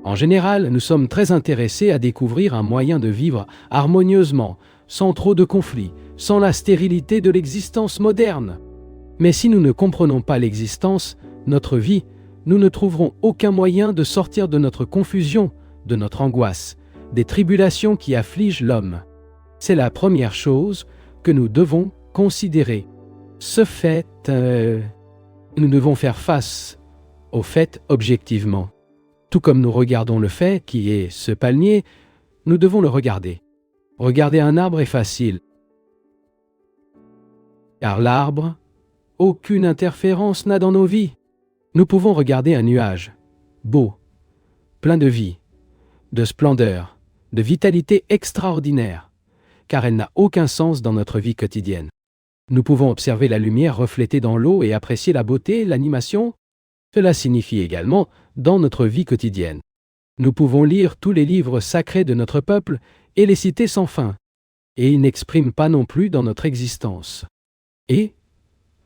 En général, nous sommes très intéressés à découvrir un moyen de vivre harmonieusement, sans trop de conflits, sans la stérilité de l'existence moderne. Mais si nous ne comprenons pas l'existence, notre vie, nous ne trouverons aucun moyen de sortir de notre confusion, de notre angoisse, des tribulations qui affligent l'homme. C'est la première chose que nous devons considérer. Ce fait, nous devons faire face au fait objectivement. Tout comme nous regardons le fait qui est ce palmier, nous devons le regarder. Regarder un arbre est facile, car l'arbre, aucune interférence n'a dans nos vies. Nous pouvons regarder un nuage, beau, plein de vie, de splendeur, de vitalité extraordinaire, car elle n'a aucun sens dans notre vie quotidienne. Nous pouvons observer la lumière reflétée dans l'eau et apprécier la beauté, l'animation. Cela signifie également dans notre vie quotidienne. Nous pouvons lire tous les livres sacrés de notre peuple et les citer sans fin, et ils n'expriment pas non plus dans notre existence. Et,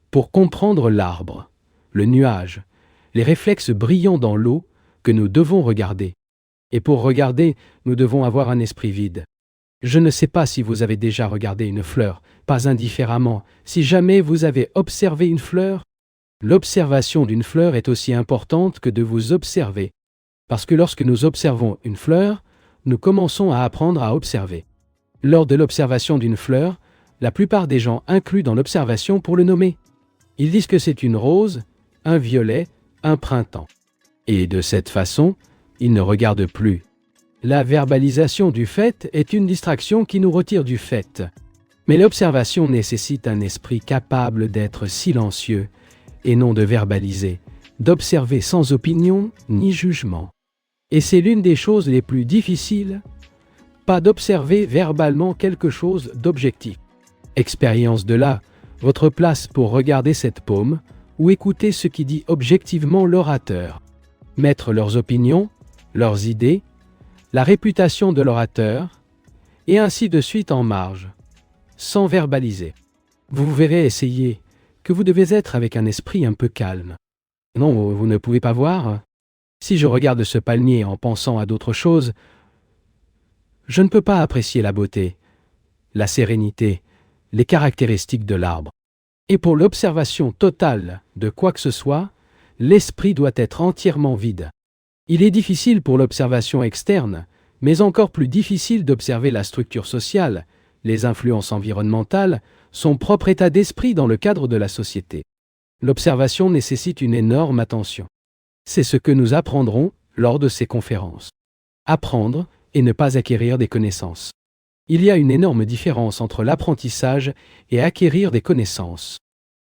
pour comprendre l'arbre, le nuage, les réflexes brillants dans l'eau que nous devons regarder, et pour regarder, nous devons avoir un esprit vide. Je ne sais pas si vous avez déjà regardé une fleur, pas indifféremment, si jamais vous avez observé une fleur. L'observation d'une fleur est aussi importante que de vous observer, parce que lorsque nous observons une fleur, nous commençons à apprendre à observer. Lors de l'observation d'une fleur, la plupart des gens incluent dans l'observation pour le nommer. Ils disent que c'est une rose, un violet, un printemps. Et de cette façon, ils ne regardent plus. La verbalisation du fait est une distraction qui nous retire du fait. Mais l'observation nécessite un esprit capable d'être silencieux et non de verbaliser, d'observer sans opinion ni jugement. Et c'est l'une des choses les plus difficiles, pas d'observer verbalement quelque chose d'objectif. Expérience de là, votre place pour regarder cette paume ou écouter ce qui dit objectivement l'orateur. Mettre leurs opinions, leurs idées, la réputation de l'orateur, et ainsi de suite en marge, sans verbaliser. Vous verrez essayer que vous devez être avec un esprit un peu calme. Non, vous ne pouvez pas voir. Si je regarde ce palmier en pensant à d'autres choses, je ne peux pas apprécier la beauté, la sérénité, les caractéristiques de l'arbre. Et pour l'observation totale de quoi que ce soit, l'esprit doit être entièrement vide. Il est difficile pour l'observation externe, mais encore plus difficile d'observer la structure sociale, les influences environnementales, son propre état d'esprit dans le cadre de la société. L'observation nécessite une énorme attention. C'est ce que nous apprendrons lors de ces conférences. Apprendre et ne pas acquérir des connaissances. Il y a une énorme différence entre l'apprentissage et acquérir des connaissances.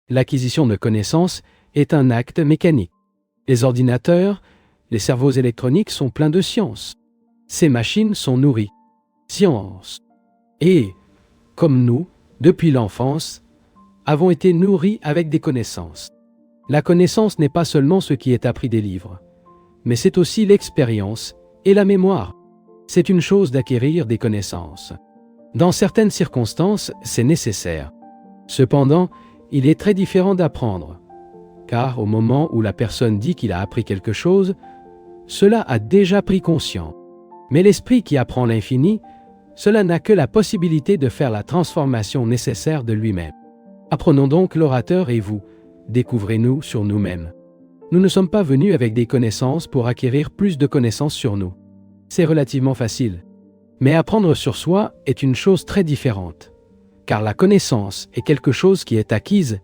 L'acquisition de connaissances est un acte mécanique. Les ordinateurs, les cerveaux électroniques sont pleins de science. Ces machines sont nourries. Science. Et, comme nous, depuis l'enfance, avons été nourris avec des connaissances. La connaissance n'est pas seulement ce qui est appris des livres, mais c'est aussi l'expérience et la mémoire. C'est une chose d'acquérir des connaissances. Dans certaines circonstances, c'est nécessaire. Cependant, il est très différent d'apprendre, car au moment où la personne dit qu'il a appris quelque chose, cela a déjà pris conscience. Mais l'esprit qui apprend l'infini, cela n'a que la possibilité de faire la transformation nécessaire de lui-même. Apprenons donc l'orateur et vous, découvrez-nous sur nous-mêmes. Nous ne sommes pas venus avec des connaissances pour acquérir plus de connaissances sur nous. C'est relativement facile. Mais apprendre sur soi est une chose très différente, car la connaissance est quelque chose qui est acquise,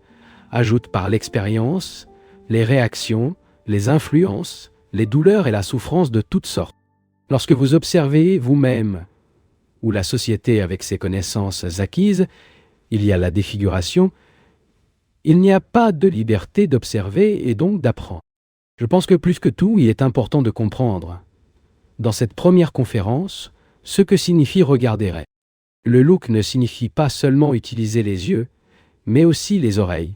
ajoute par l'expérience, les réactions, les influences, les douleurs et la souffrance de toutes sortes. Lorsque vous observez vous-même ou la société avec ses connaissances acquises, il y a la défiguration, il n'y a pas de liberté d'observer et donc d'apprendre. Je pense que plus que tout, il est important de comprendre, dans cette première conférence, ce que signifie regarder. Le look ne signifie pas seulement utiliser les yeux, mais aussi les oreilles.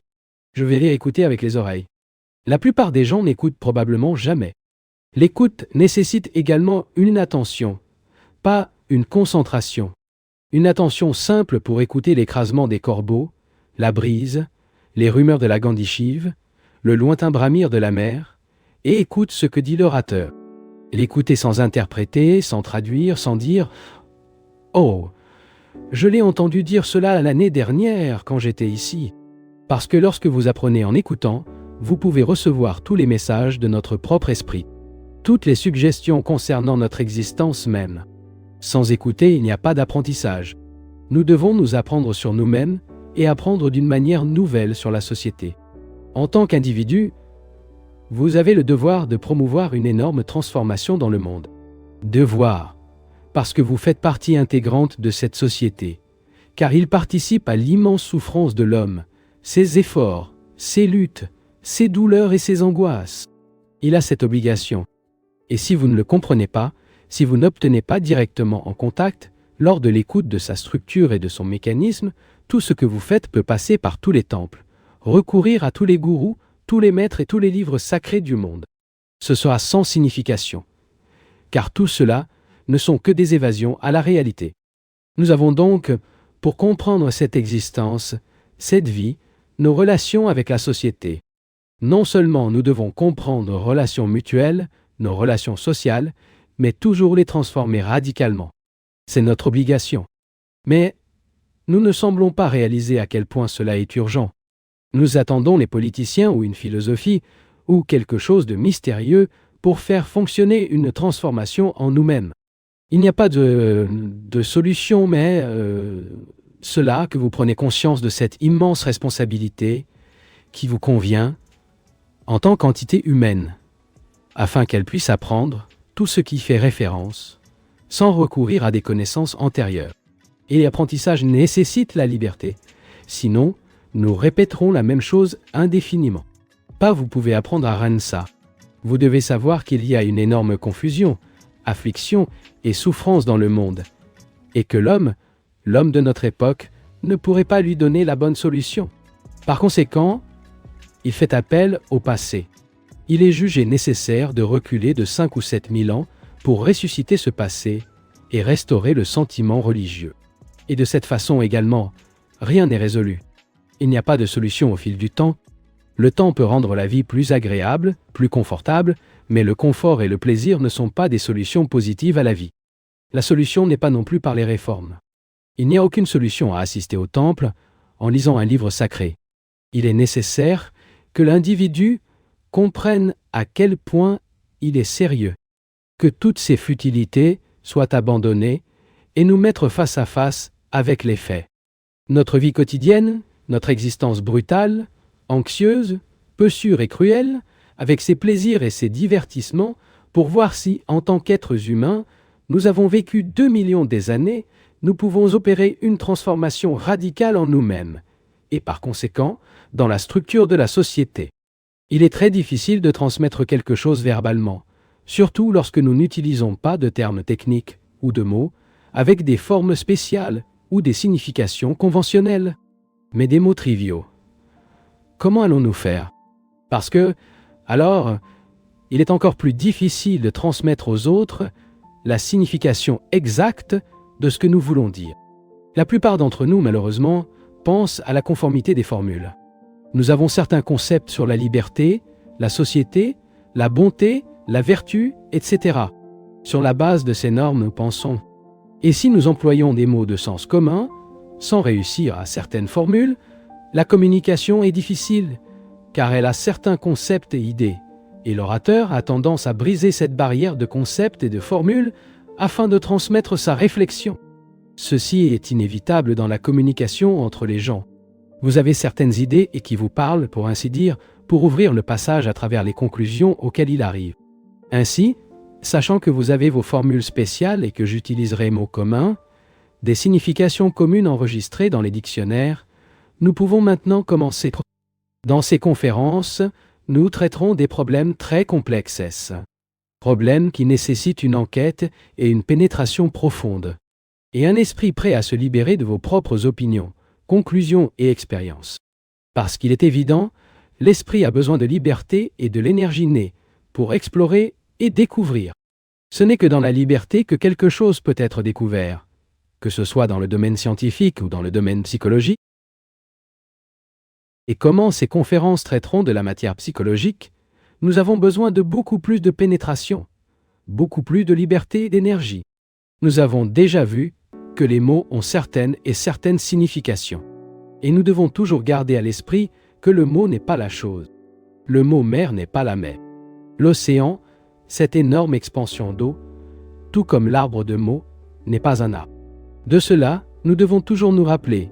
Je vais écouter avec les oreilles. La plupart des gens n'écoutent probablement jamais. L'écoute nécessite également une attention, pas une concentration. Une attention simple pour écouter l'écrasement des corbeaux, la brise, les rumeurs de la Gandichive, le lointain bramir de la mer, et écoute ce que dit l'orateur. L'écouter sans interpréter, sans traduire, sans dire « Oh, je l'ai entendu dire cela l'année dernière quand j'étais ici ». Parce que lorsque vous apprenez en écoutant, vous pouvez recevoir tous les messages de notre propre esprit, toutes les suggestions concernant notre existence même. Sans écouter, il n'y a pas d'apprentissage. Nous devons nous apprendre sur nous-mêmes et apprendre d'une manière nouvelle sur la société. En tant qu'individu, vous avez le devoir de promouvoir une énorme transformation dans le monde. Devoir, parce que vous faites partie intégrante de cette société, car il participe à l'immense souffrance de l'homme, ses efforts, ses luttes, ses douleurs et ses angoisses. Il a cette obligation. Et si vous ne le comprenez pas, si vous n'obtenez pas directement en contact, lors de l'écoute de sa structure et de son mécanisme, tout ce que vous faites peut passer par tous les temples, recourir à tous les gourous, tous les maîtres et tous les livres sacrés du monde. Ce sera sans signification, car tout cela ne sont que des évasions à la réalité. Nous avons donc, pour comprendre cette existence, cette vie, nos relations avec la société. Non seulement nous devons comprendre nos relations mutuelles, nos relations sociales, mais toujours les transformer radicalement. C'est notre obligation. Mais nous ne semblons pas réaliser à quel point cela est urgent. Nous attendons les politiciens ou une philosophie ou quelque chose de mystérieux pour faire fonctionner une transformation en nous-mêmes. Il n'y a pas de solution, mais cela que vous prenez conscience de cette immense responsabilité qui vous convient en tant qu'entité humaine, afin qu'elle puisse apprendre tout ce qui fait référence, sans recourir à des connaissances antérieures. Et l'apprentissage nécessite la liberté, sinon nous répéterons la même chose indéfiniment. Pas vous pouvez apprendre à Ransa. Vous devez savoir qu'il y a une énorme confusion, affliction et souffrance dans le monde, et que l'homme de notre époque, ne pourrait pas lui donner la bonne solution. Par conséquent, il fait appel au passé. Il est jugé nécessaire de reculer de 5 ou 7 000 ans pour ressusciter ce passé et restaurer le sentiment religieux. Et de cette façon également, rien n'est résolu. Il n'y a pas de solution au fil du temps. Le temps peut rendre la vie plus agréable, plus confortable, mais le confort et le plaisir ne sont pas des solutions positives à la vie. La solution n'est pas non plus par les réformes. Il n'y a aucune solution à assister au temple en lisant un livre sacré. Il est nécessaire que l'individu comprenne à quel point il est sérieux, que toutes ces futilités soient abandonnées et nous mettre face à face avec les faits. Notre vie quotidienne, notre existence brutale, anxieuse, peu sûre et cruelle, avec ses plaisirs et ses divertissements, pour voir si, en tant qu'êtres humains, nous avons vécu 2 millions des années, nous pouvons opérer une transformation radicale en nous-mêmes, et par conséquent, dans la structure de la société. Il est très difficile de transmettre quelque chose verbalement, surtout lorsque nous n'utilisons pas de termes techniques ou de mots, avec des formes spéciales ou des significations conventionnelles, mais des mots triviaux. Comment allons-nous faire? Parce que, alors, il est encore plus difficile de transmettre aux autres la signification exacte de ce que nous voulons dire. La plupart d'entre nous, malheureusement, pensent à la conformité des formules. Nous avons certains concepts sur la liberté, la société, la bonté, la vertu, etc. Sur la base de ces normes, nous pensons. Et si nous employons des mots de sens commun, sans réussir à certaines formules, la communication est difficile, car elle a certains concepts et idées, et l'orateur a tendance à briser cette barrière de concepts et de formules afin de transmettre sa réflexion. Ceci est inévitable dans la communication entre les gens. Vous avez certaines idées et qui vous parlent, pour ainsi dire, pour ouvrir le passage à travers les conclusions auxquelles il arrive. Ainsi, sachant que vous avez vos formules spéciales et que j'utiliserai mots communs, des significations communes enregistrées dans les dictionnaires, nous pouvons maintenant commencer. Dans ces conférences, nous traiterons des problèmes très complexes. Problèmes qui nécessitent une enquête et une pénétration profonde, et un esprit prêt à se libérer de vos propres opinions, conclusions et expériences. Parce qu'il est évident, l'esprit a besoin de liberté et de l'énergie née pour explorer et découvrir. Ce n'est que dans la liberté que quelque chose peut être découvert, que ce soit dans le domaine scientifique ou dans le domaine psychologique. Et comment ces conférences traiteront de la matière psychologique, nous avons besoin de beaucoup plus de pénétration, beaucoup plus de liberté et d'énergie. Nous avons déjà vu que les mots ont certaines significations. Et nous devons toujours garder à l'esprit que le mot n'est pas la chose. Le mot mer n'est pas la mer. L'océan, cette énorme expansion d'eau, tout comme l'arbre de mots, n'est pas un arbre. De cela, nous devons toujours nous rappeler,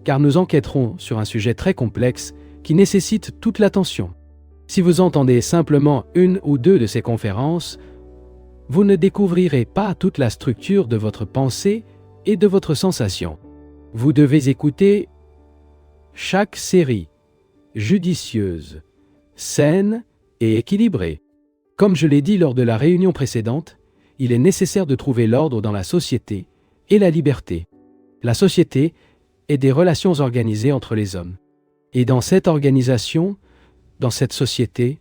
car nous enquêterons sur un sujet très complexe qui nécessite toute l'attention. Si vous entendez simplement une ou deux de ces conférences, vous ne découvrirez pas toute la structure de votre pensée et de votre sensation. Vous devez écouter chaque série, judicieuse, saine et équilibrée. Comme je l'ai dit lors de la réunion précédente, il est nécessaire de trouver l'ordre dans la société et la liberté. La société est des relations organisées entre les hommes. Et dans cette organisation, dans cette société,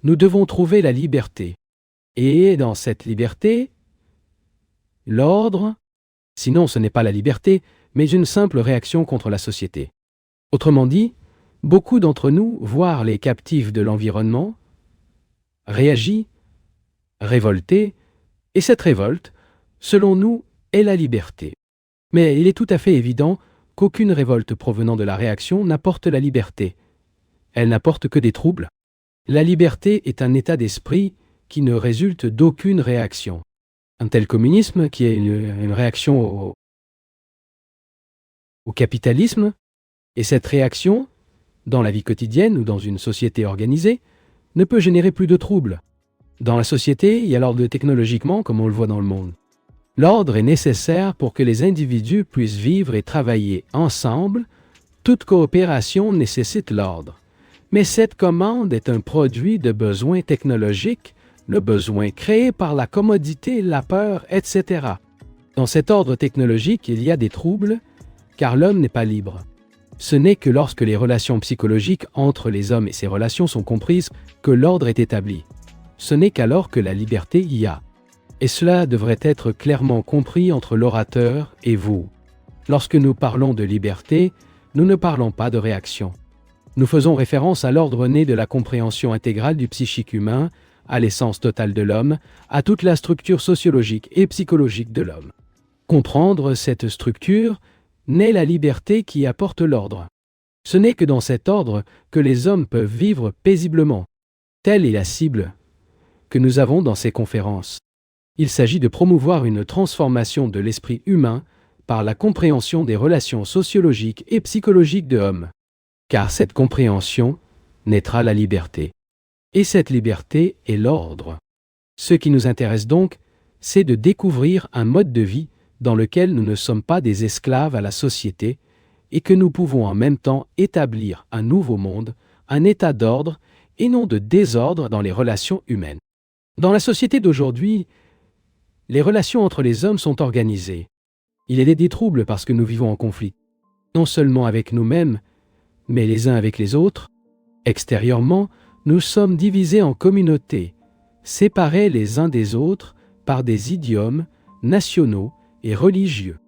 nous devons trouver la liberté. Et dans cette liberté, l'ordre, sinon ce n'est pas la liberté, mais une simple réaction contre la société. Autrement dit, beaucoup d'entre nous, voire les captifs de l'environnement, réagissent, révoltés, et cette révolte, selon nous, est la liberté. Mais il est tout à fait évident qu'aucune révolte provenant de la réaction n'apporte la liberté. Elle n'apporte que des troubles. La liberté est un état d'esprit qui ne résulte d'aucune réaction. Un tel communisme, qui est une réaction au capitalisme, et cette réaction, dans la vie quotidienne ou dans une société organisée, ne peut générer plus de troubles. Dans la société, il y a l'ordre technologiquement, comme on le voit dans le monde. L'ordre est nécessaire pour que les individus puissent vivre et travailler ensemble. Toute coopération nécessite l'ordre. Mais cette commande est un produit de besoins technologiques, le besoin créé par la commodité, la peur, etc. Dans cet ordre technologique, il y a des troubles, car l'homme n'est pas libre. Ce n'est que lorsque les relations psychologiques entre les hommes et ces relations sont comprises que l'ordre est établi. Ce n'est qu'alors que la liberté y a. Et cela devrait être clairement compris entre l'orateur et vous. Lorsque nous parlons de liberté, nous ne parlons pas de réaction. Nous faisons référence à l'ordre né de la compréhension intégrale du psychique humain, à l'essence totale de l'homme, à toute la structure sociologique et psychologique de l'homme. Comprendre cette structure naît la liberté qui apporte l'ordre. Ce n'est que dans cet ordre que les hommes peuvent vivre paisiblement. Telle est la cible que nous avons dans ces conférences. Il s'agit de promouvoir une transformation de l'esprit humain par la compréhension des relations sociologiques et psychologiques de l'homme. Car cette compréhension naîtra la liberté. Et cette liberté est l'ordre. Ce qui nous intéresse donc, c'est de découvrir un mode de vie dans lequel nous ne sommes pas des esclaves à la société et que nous pouvons en même temps établir un nouveau monde, un état d'ordre et non de désordre dans les relations humaines. Dans la société d'aujourd'hui, les relations entre les hommes sont organisées. Il y a des troubles parce que nous vivons en conflit, non seulement avec nous-mêmes, mais les uns avec les autres. Extérieurement, nous sommes divisés en communautés, séparés les uns des autres par des idiomes nationaux et religieux.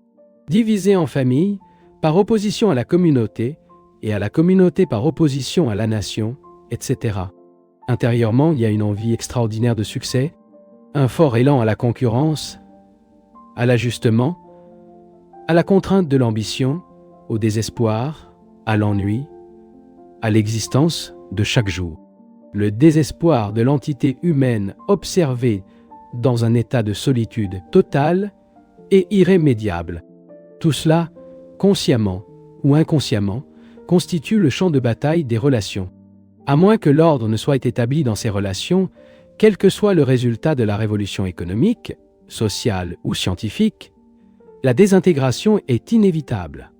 Divisés en familles, par opposition à la communauté, et à la communauté par opposition à la nation, etc. Intérieurement, il y a une envie extraordinaire de succès, un fort élan à la concurrence, à l'ajustement, à la contrainte de l'ambition, au désespoir, à l'ennui, à l'existence de chaque jour. Le désespoir de l'entité humaine observée dans un état de solitude totale et irrémédiable. Tout cela, consciemment ou inconsciemment, constitue le champ de bataille des relations. À moins que l'ordre ne soit établi dans ces relations, quel que soit le résultat de la révolution économique, sociale ou scientifique, la désintégration est inévitable,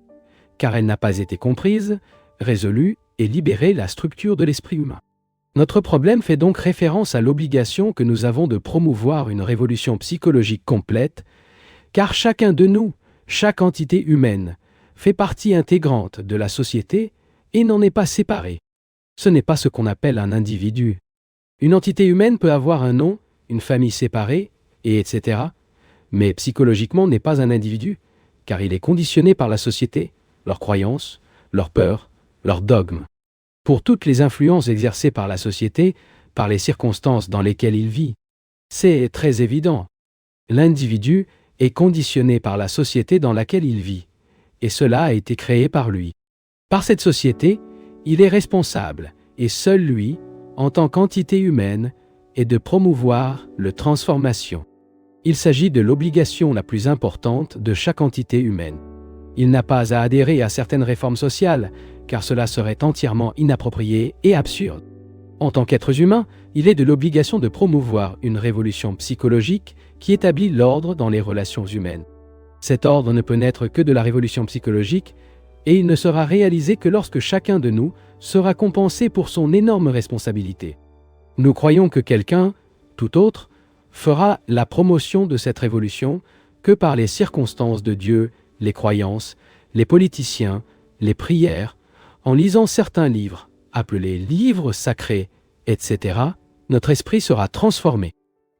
car elle n'a pas été comprise, résolue et libérée la structure de l'esprit humain. Notre problème fait donc référence à l'obligation que nous avons de promouvoir une révolution psychologique complète, car chacun de nous, chaque entité humaine, fait partie intégrante de la société et n'en est pas séparé. Ce n'est pas ce qu'on appelle un individu. Une entité humaine peut avoir un nom, une famille séparée, et etc., mais psychologiquement n'est pas un individu, car il est conditionné par la société, leurs croyances, leurs peurs, leurs dogmes. Pour toutes les influences exercées par la société, par les circonstances dans lesquelles il vit. C'est très évident. L'individu est conditionné par la société dans laquelle il vit, et cela a été créé par lui. Par cette société, il est responsable, et seul lui, en tant qu'entité humaine, est de promouvoir la transformation. Il s'agit de l'obligation la plus importante de chaque entité humaine. Il n'a pas à adhérer à certaines réformes sociales, car cela serait entièrement inapproprié et absurde. En tant qu'être humain, il est de l'obligation de promouvoir une révolution psychologique qui établit l'ordre dans les relations humaines. Cet ordre ne peut naître que de la révolution psychologique, et il ne sera réalisé que lorsque chacun de nous sera compensé pour son énorme responsabilité. Nous croyons que quelqu'un, tout autre, fera la promotion de cette révolution que par les circonstances de Dieu, les croyances, les politiciens, les prières, en lisant certains livres, appelés livres sacrés, etc., notre esprit sera transformé.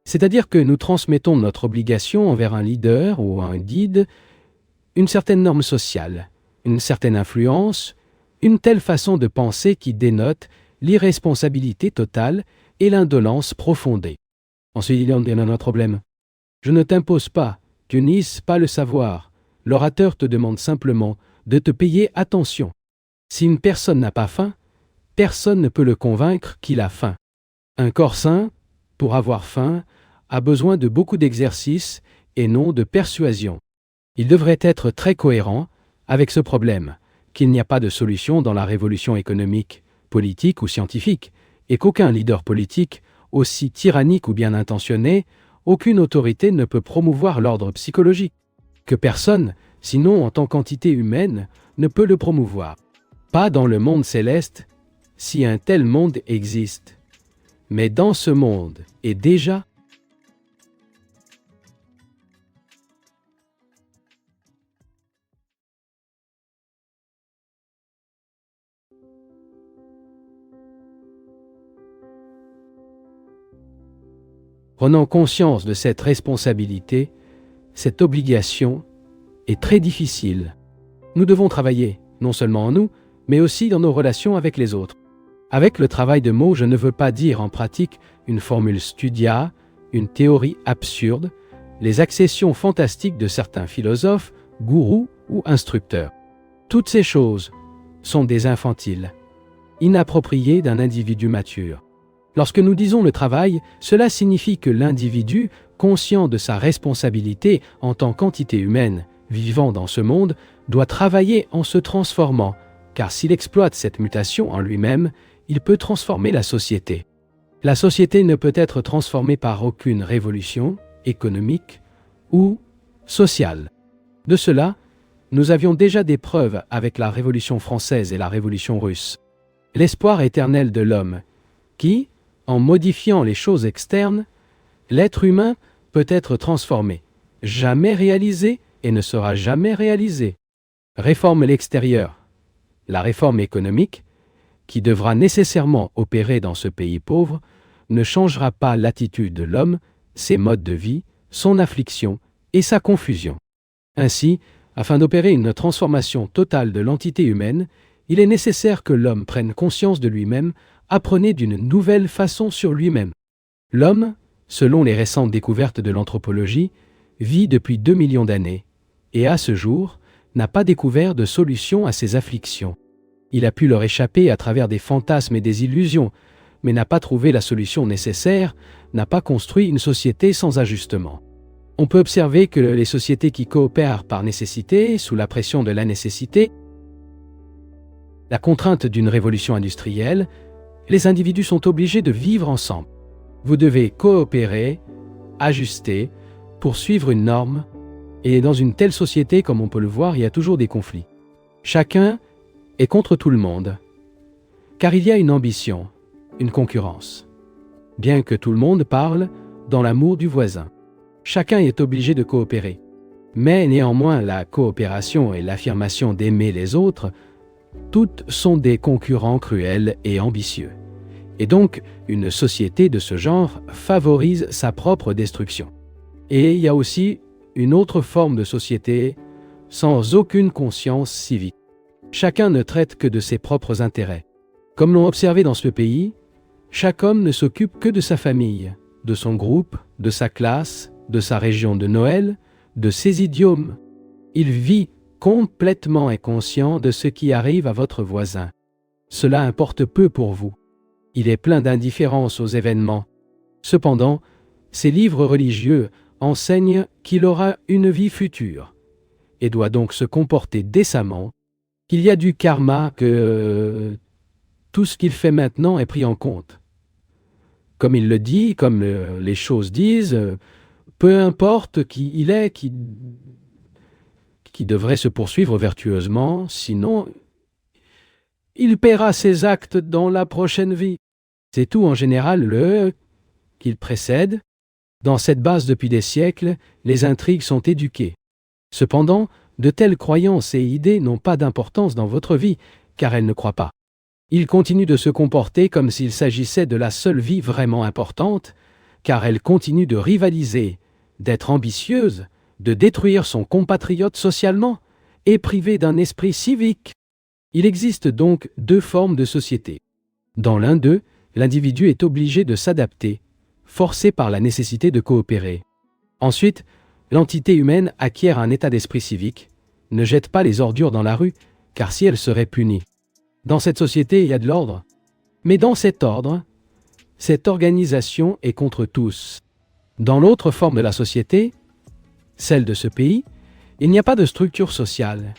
C'est-à-dire que nous transmettons notre obligation envers un leader ou un guide, une certaine norme sociale, une certaine influence, une telle façon de penser qui dénote l'irresponsabilité totale et l'indolence profondée. Ensuite, il y a un autre problème. Je ne t'impose pas, tu n'is pas le savoir. L'orateur te demande simplement de te payer attention. Si une personne n'a pas faim, personne ne peut le convaincre qu'il a faim. Un corps sain, pour avoir faim, a besoin de beaucoup d'exercice et non de persuasion. Il devrait être très cohérent avec ce problème, qu'il n'y a pas de solution dans la révolution économique, politique ou scientifique, et qu'aucun leader politique, aussi tyrannique ou bien intentionné, aucune autorité ne peut promouvoir l'ordre psychologique, que personne, sinon en tant qu'entité humaine, ne peut le promouvoir. Pas dans le monde céleste, si un tel monde existe. Mais dans ce monde, et déjà, prenant conscience de cette responsabilité, cette obligation est très difficile. Nous devons travailler, non seulement en nous, mais aussi dans nos relations avec les autres. Avec le travail de mots, je ne veux pas dire en pratique une formule studia, une théorie absurde, les accessions fantastiques de certains philosophes, gourous ou instructeurs. Toutes ces choses sont des infantiles, inappropriées d'un individu mature. Lorsque nous disons le travail, cela signifie que l'individu, conscient de sa responsabilité en tant qu'entité humaine, vivant dans ce monde, doit travailler en se transformant, car s'il exploite cette mutation en lui-même, il peut transformer la société. La société ne peut être transformée par aucune révolution économique ou sociale. De cela, nous avions déjà des preuves avec la Révolution française et la Révolution russe. L'espoir éternel de l'homme, qui, en modifiant les choses externes, l'être humain peut être transformé, jamais réalisé et ne sera jamais réalisé. Réforme l'extérieur. La réforme économique, qui devra nécessairement opérer dans ce pays pauvre, ne changera pas l'attitude de l'homme, ses modes de vie, son affliction et sa confusion. Ainsi, afin d'opérer une transformation totale de l'entité humaine, il est nécessaire que l'homme prenne conscience de lui-même, apprenez d'une nouvelle façon sur lui-même. L'homme, selon les récentes découvertes de l'anthropologie, vit depuis 2 millions d'années, et à ce jour, n'a pas découvert de solution à ses afflictions. Il a pu leur échapper à travers des fantasmes et des illusions, mais n'a pas trouvé la solution nécessaire, n'a pas construit une société sans ajustement. On peut observer que les sociétés qui coopèrent par nécessité, sous la pression de la nécessité, la contrainte d'une révolution industrielle, les individus sont obligés de vivre ensemble. Vous devez coopérer, ajuster, poursuivre une norme, et dans une telle société, comme on peut le voir, il y a toujours des conflits. Chacun est contre tout le monde, car il y a une ambition, une concurrence. Bien que tout le monde parle dans l'amour du voisin, chacun est obligé de coopérer. Mais néanmoins, la coopération et l'affirmation d'aimer les autres, toutes sont des concurrents cruels et ambitieux. Et donc, une société de ce genre favorise sa propre destruction. Et il y a aussi une autre forme de société sans aucune conscience civique. Chacun ne traite que de ses propres intérêts. Comme l'ont observé dans ce pays, chaque homme ne s'occupe que de sa famille, de son groupe, de sa classe, de sa région de Noël, de ses idiomes. Il vit complètement inconscient de ce qui arrive à votre voisin. Cela importe peu pour vous. Il est plein d'indifférence aux événements. Cependant, ces livres religieux enseignent qu'il aura une vie future et doit donc se comporter décemment, qu'il y a du karma, que tout ce qu'il fait maintenant est pris en compte. Comme il le dit, comme les choses disent, peu importe qui il est, qui devrait se poursuivre vertueusement, sinon il paiera ses actes dans la prochaine vie. C'est tout en général le qu'il précède. Dans cette base depuis des siècles, les intrigues sont éduquées. Cependant, de telles croyances et idées n'ont pas d'importance dans votre vie, car elles ne croient pas. Ils continuent de se comporter comme s'il s'agissait de la seule vie vraiment importante, car elles continuent de rivaliser, d'être ambitieuses, de détruire son compatriote socialement et privé d'un esprit civique. Il existe donc deux formes de société. Dans l'un d'eux, l'individu est obligé de s'adapter, forcé par la nécessité de coopérer. Ensuite, l'entité humaine acquiert un état d'esprit civique, ne jette pas les ordures dans la rue, car si elle serait punie. Dans cette société, il y a de l'ordre. Mais dans cet ordre, cette organisation est contre tous. Dans l'autre forme de la société, celle de ce pays, il n'y a pas de structure sociale.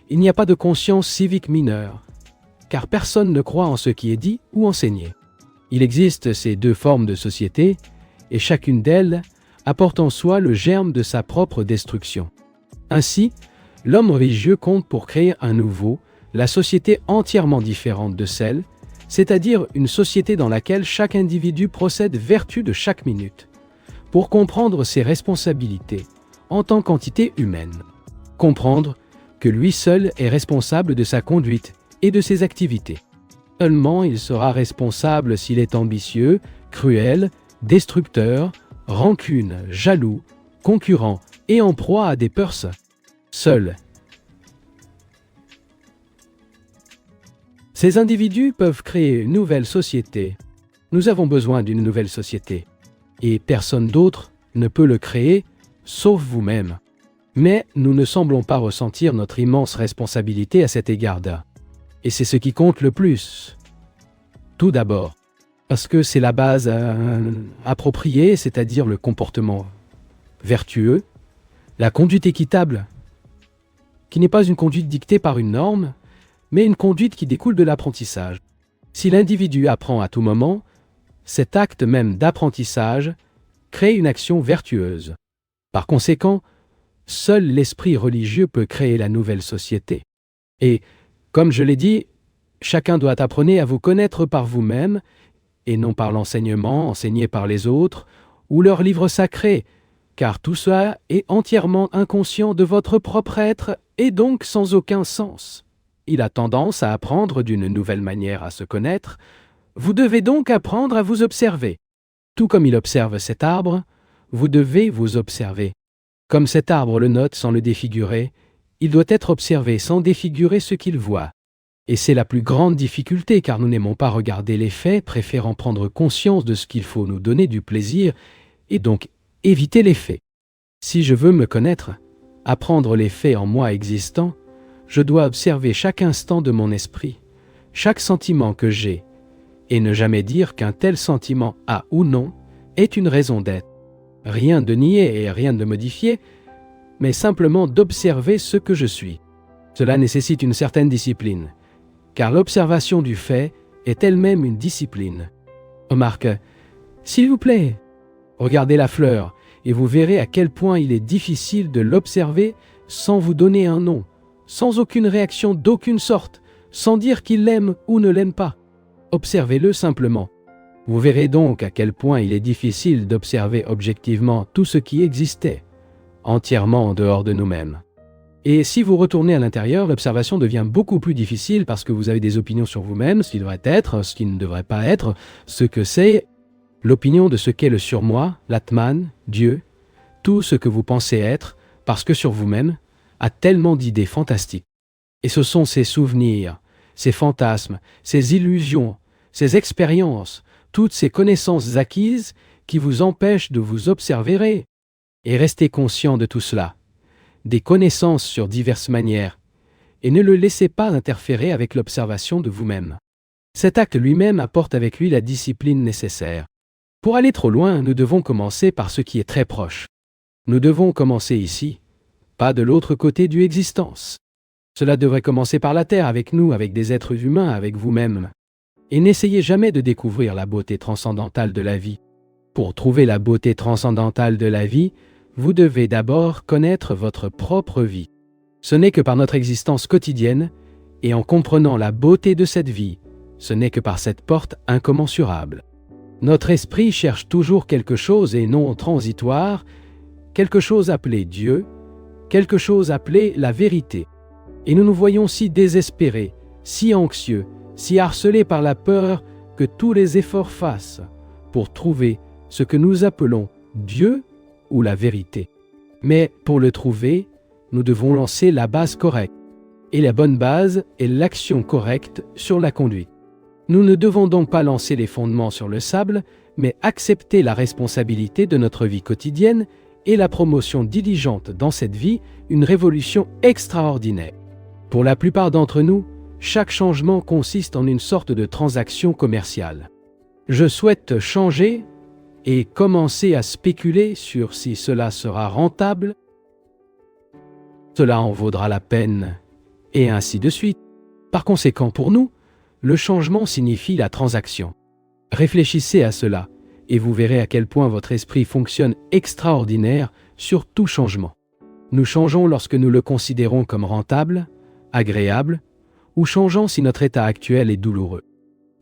Il n'y a pas de conscience civique mineure, car personne ne croit en ce qui est dit ou enseigné. Il existe ces deux formes de société, et chacune d'elles apporte en soi le germe de sa propre destruction. Ainsi, l'homme religieux compte pour créer un nouveau, la société entièrement différente de celle, c'est-à-dire une société dans laquelle chaque individu procède vertu de chaque minute, pour comprendre ses responsabilités en tant qu'entité humaine. Comprendre que lui seul est responsable de sa conduite et de ses activités. Seulement il sera responsable s'il est ambitieux, cruel, destructeur, rancune, jaloux, concurrent et en proie à des peurs. Seul. Ces individus peuvent créer une nouvelle société. Nous avons besoin d'une nouvelle société. Et personne d'autre ne peut le créer, sauf vous-même. Mais nous ne semblons pas ressentir notre immense responsabilité à cet égard-là. Et c'est ce qui compte le plus. Tout d'abord, parce que c'est la base appropriée, c'est-à-dire le comportement vertueux, la conduite équitable, qui n'est pas une conduite dictée par une norme, mais une conduite qui découle de l'apprentissage. Si l'individu apprend à tout moment, cet acte même d'apprentissage crée une action vertueuse. Par conséquent, seul l'esprit religieux peut créer la nouvelle société. Et, comme je l'ai dit, chacun doit apprendre à vous connaître par vous-même, et non par l'enseignement enseigné par les autres, ou leurs livres sacrés, car tout cela est entièrement inconscient de votre propre être, et donc sans aucun sens. Il a tendance à apprendre d'une nouvelle manière à se connaître. Vous devez donc apprendre à vous observer. Tout comme il observe cet arbre, vous devez vous observer. Comme cet arbre le note sans le défigurer, il doit être observé sans défigurer ce qu'il voit. Et c'est la plus grande difficulté car nous n'aimons pas regarder les faits, préférant prendre conscience de ce qu'il faut nous donner du plaisir et donc éviter les faits. Si je veux me connaître, apprendre les faits en moi existants, je dois observer chaque instant de mon esprit, chaque sentiment que j'ai, et ne jamais dire qu'un tel sentiment a ou non est une raison d'être. Rien de nier et rien de modifier, mais simplement d'observer ce que je suis. Cela nécessite une certaine discipline, car l'observation du fait est elle-même une discipline. Remarque, s'il vous plaît, regardez la fleur, et vous verrez à quel point il est difficile de l'observer sans vous donner un nom, sans aucune réaction d'aucune sorte, sans dire qu'il l'aime ou ne l'aime pas. Observez-le simplement. Vous verrez donc à quel point il est difficile d'observer objectivement tout ce qui existait, entièrement en dehors de nous-mêmes. Et si vous retournez à l'intérieur, l'observation devient beaucoup plus difficile parce que vous avez des opinions sur vous-même, ce qui devrait être, ce qui ne devrait pas être, ce que c'est, l'opinion de ce qu'est le surmoi, l'Atman, Dieu, tout ce que vous pensez être, parce que sur vous-même, a tellement d'idées fantastiques. Et ce sont ces souvenirs, ces fantasmes, ces illusions, ces expériences, toutes ces connaissances acquises qui vous empêchent de vous observer. Et restez conscient de tout cela, des connaissances sur diverses manières, et ne le laissez pas interférer avec l'observation de vous-même. Cet acte lui-même apporte avec lui la discipline nécessaire. Pour aller trop loin, nous devons commencer par ce qui est très proche. Nous devons commencer ici, pas de l'autre côté du existence. Cela devrait commencer par la Terre avec nous, avec des êtres humains, avec vous-même. Et n'essayez jamais de découvrir la beauté transcendantale de la vie. Pour trouver la beauté transcendantale de la vie, vous devez d'abord connaître votre propre vie. Ce n'est que par notre existence quotidienne, et en comprenant la beauté de cette vie, ce n'est que par cette porte incommensurable. Notre esprit cherche toujours quelque chose et non transitoire, quelque chose appelé Dieu, quelque chose appelé la vérité. Et nous nous voyons si désespérés, si anxieux, si harcelés par la peur que tous les efforts fassent pour trouver ce que nous appelons Dieu ou la vérité. Mais pour le trouver, nous devons lancer la base correcte. Et la bonne base est l'action correcte sur la conduite. Nous ne devons donc pas lancer les fondements sur le sable, mais accepter la responsabilité de notre vie quotidienne et la promotion diligente dans cette vie, une révolution extraordinaire. Pour la plupart d'entre nous, chaque changement consiste en une sorte de transaction commerciale. Je souhaite changer et commencer à spéculer sur si cela sera rentable, cela en vaudra la peine, et ainsi de suite. Par conséquent, pour nous, le changement signifie la transaction. Réfléchissez à cela, et vous verrez à quel point votre esprit fonctionne extraordinaire sur tout changement. Nous changeons lorsque nous le considérons comme rentable, agréable, ou changeant si notre état actuel est douloureux.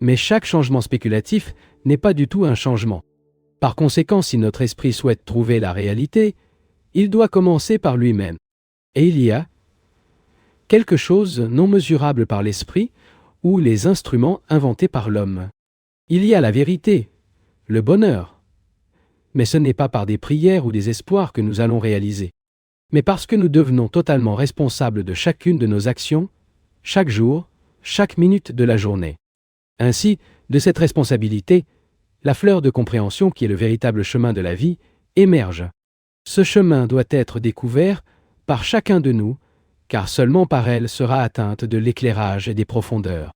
Mais chaque changement spéculatif n'est pas du tout un changement. Par conséquent, si notre esprit souhaite trouver la réalité, il doit commencer par lui-même. Et il y a quelque chose non mesurable par l'esprit ou les instruments inventés par l'homme. Il y a la vérité, le bonheur. Mais ce n'est pas par des prières ou des espoirs que nous allons réaliser, mais parce que nous devenons totalement responsables de chacune de nos actions, chaque jour, chaque minute de la journée. Ainsi, de cette responsabilité, la fleur de compréhension qui est le véritable chemin de la vie émerge. Ce chemin doit être découvert par chacun de nous, car seulement par elle sera atteinte de l'éclairage et des profondeurs.